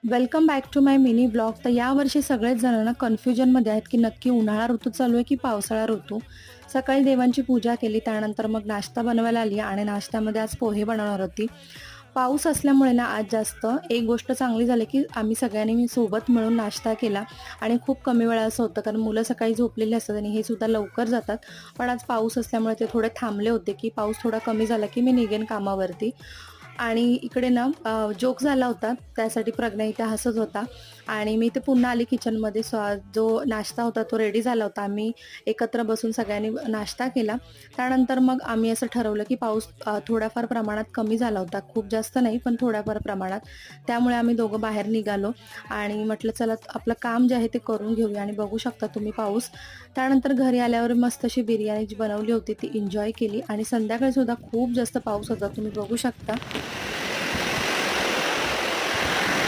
Welcome back to my mini blog. तर यावर्षी सगळेच जण ना कन्फ्युजनमध्ये आहेत की नक्की उन्हाळा ऋतू चालू आहे की पावसाळा ऋतू. सकाळी देवांची पूजा केली, त्यानंतर मग नाश्ता बनवायला आली आणि नाश्त्यामध्ये आज पोहे बनवणार होती. पाऊस असल्यामुळे ना आज जास्त एक गोष्ट चांगली झाली की आम्ही सगळ्यांनी सोबत मिळून नाश्ता केला आणि खूप कमी वेळा असं होतं कारण मुलं सकाळी झोपलेली असतात आणि हे सुद्धा लवकर जातात. पण आज पाऊस असल्यामुळे ते थोडे थांबले होते की पाऊस थोडा कमी झाला की मी निघेन कामावरती. आणि इकडे ना जोक झाला होता, त्यासाठी प्रज्ञा इथे हसत होता आणि मी इथे पुन्हा आली किचनमध्ये. जो नाश्ता होता तो रेडी झाला होता. आम्ही एकत्र बसून सगळ्यांनी नाश्ता केला. त्यानंतर मग आम्ही असं ठरवलं की पाऊस थोड्याफार प्रमाणात कमी झाला होता, खूप जास्त नाही पण थोड्याफार प्रमाणात. त्यामुळे आम्ही दोघं बाहेर निघालो आणि म्हटलं चला आपलं काम जे आहे ते करून घेऊया आणि बघू शकता तुम्ही पाऊस. त्यानंतर घरी आल्यावर मस्त अशी बिर्याणी जी बनवली होती ती एन्जॉय केली आणि संध्याकाळी सुद्धा खूप जास्त पाऊस होता, तुम्ही बघू शकता.